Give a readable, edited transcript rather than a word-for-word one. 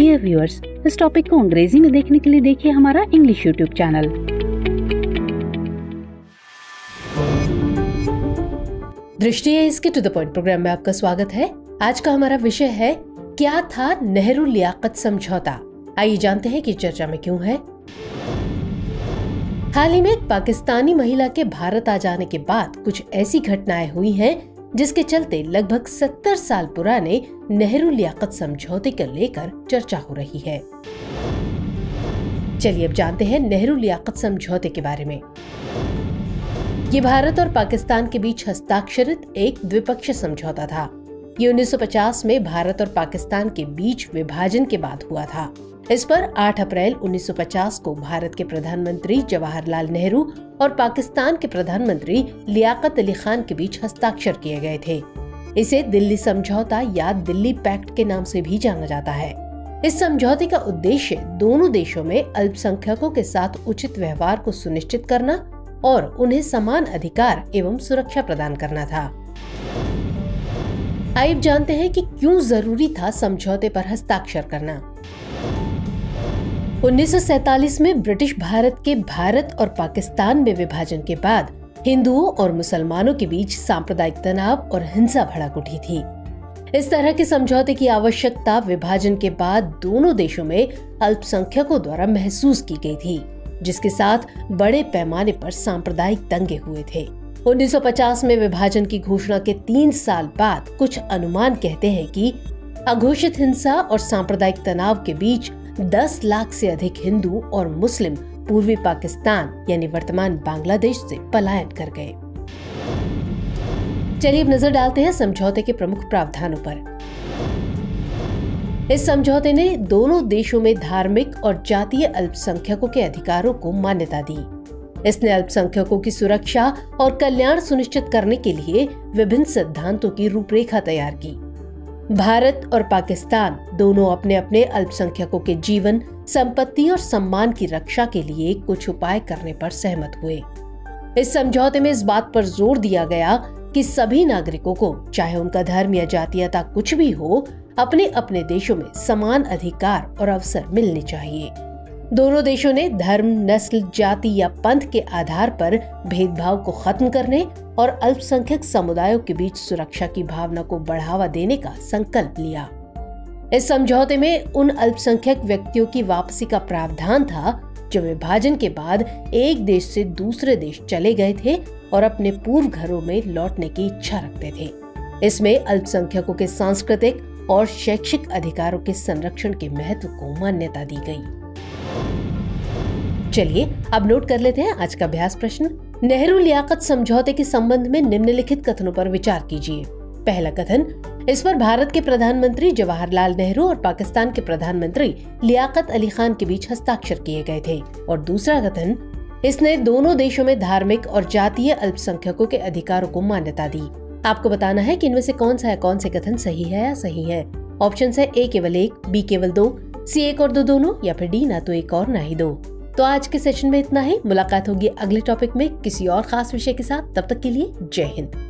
Dear viewers, इस topic को अंग्रेजी में देखने के लिए देखिए हमारा इंग्लिश यूट्यूब चैनल। दृष्टि है इसके टू द पॉइंट प्रोग्राम में आपका स्वागत है। आज का हमारा विषय है, क्या था नेहरू लियाकत समझौता। आइए जानते हैं कि चर्चा में क्यों है। हाल ही में एक पाकिस्तानी महिला के भारत आ जाने के बाद कुछ ऐसी घटनाएं हुई हैं जिसके चलते लगभग 70 साल पुराने नेहरू लियाकत समझौते को लेकर चर्चा हो रही है। चलिए अब जानते हैं नेहरू लियाकत समझौते के बारे में। ये भारत और पाकिस्तान के बीच हस्ताक्षरित एक द्विपक्षीय समझौता था। ये 1950 में भारत और पाकिस्तान के बीच विभाजन के बाद हुआ था। इस पर 8 अप्रैल 1950 को भारत के प्रधानमंत्री जवाहरलाल नेहरू और पाकिस्तान के प्रधानमंत्री लियाकत अली खान के बीच हस्ताक्षर किए गए थे। इसे दिल्ली समझौता या दिल्ली पैक्ट के नाम से भी जाना जाता है। इस समझौते का उद्देश्य दोनों देशों में अल्पसंख्यकों के साथ उचित व्यवहार को सुनिश्चित करना और उन्हें समान अधिकार एवं सुरक्षा प्रदान करना था। आइए जानते हैं कि क्यों जरूरी था समझौते पर हस्ताक्षर करना। 1947 में ब्रिटिश भारत के भारत और पाकिस्तान में विभाजन के बाद हिंदुओं और मुसलमानों के बीच सांप्रदायिक तनाव और हिंसा भड़क उठी थी। इस तरह के समझौते की आवश्यकता विभाजन के बाद दोनों देशों में अल्पसंख्यकों द्वारा महसूस की गई थी, जिसके साथ बड़े पैमाने पर सांप्रदायिक दंगे हुए थे। 1950 में विभाजन की घोषणा के 3 साल बाद कुछ अनुमान कहते हैं कि अघोषित हिंसा और सांप्रदायिक तनाव के बीच 10 लाख से अधिक हिंदू और मुस्लिम पूर्वी पाकिस्तान यानी वर्तमान बांग्लादेश से पलायन कर गए। चलिए अब नजर डालते हैं समझौते के प्रमुख प्रावधानों पर। इस समझौते ने दोनों देशों में धार्मिक और जातीय अल्पसंख्यकों के अधिकारों को मान्यता दी। इसने अल्पसंख्यकों की सुरक्षा और कल्याण सुनिश्चित करने के लिए विभिन्न सिद्धांतों की रूपरेखा तैयार की। भारत और पाकिस्तान दोनों अपने अपने अल्पसंख्यकों के जीवन, संपत्ति और सम्मान की रक्षा के लिए कुछ उपाय करने पर सहमत हुए। इस समझौते में इस बात पर जोर दिया गया कि सभी नागरिकों को, चाहे उनका धर्म या जातीयता कुछ भी हो, अपने अपने देशों में समान अधिकार और अवसर मिलने चाहिए। दोनों देशों ने धर्म, नस्ल, जाति या पंथ के आधार पर भेदभाव को खत्म करने और अल्पसंख्यक समुदायों के बीच सुरक्षा की भावना को बढ़ावा देने का संकल्प लिया। इस समझौते में उन अल्पसंख्यक व्यक्तियों की वापसी का प्रावधान था जो विभाजन के बाद एक देश से दूसरे देश चले गए थे और अपने पूर्व घरों में लौटने की इच्छा रखते थे। इसमें अल्पसंख्यकों के सांस्कृतिक और शैक्षिक अधिकारों के संरक्षण के महत्व को मान्यता दी गई। चलिए अब नोट कर लेते हैं आज का अभ्यास प्रश्न। नेहरू लियाकत समझौते के संबंध में निम्नलिखित कथनों पर विचार कीजिए। पहला कथन, इस पर भारत के प्रधानमंत्री जवाहरलाल नेहरू और पाकिस्तान के प्रधानमंत्री लियाकत अली खान के बीच हस्ताक्षर किए गए थे। और दूसरा कथन, इसने दोनों देशों में धार्मिक और जातीय अल्पसंख्यकों के अधिकारों को मान्यता दी। आपको बताना है कि इनमें से कौन सा है, कौन से कथन सही है या सही है। ऑप्शन है ए केवल 1, बी केवल 2, सी 1 और 2 दोनों, या फिर डी ना तो 1 और ना ही 2। तो आज के सेशन में इतना ही। मुलाकात होगी अगले टॉपिक में किसी और खास विषय के साथ। तब तक के लिए जय हिंद।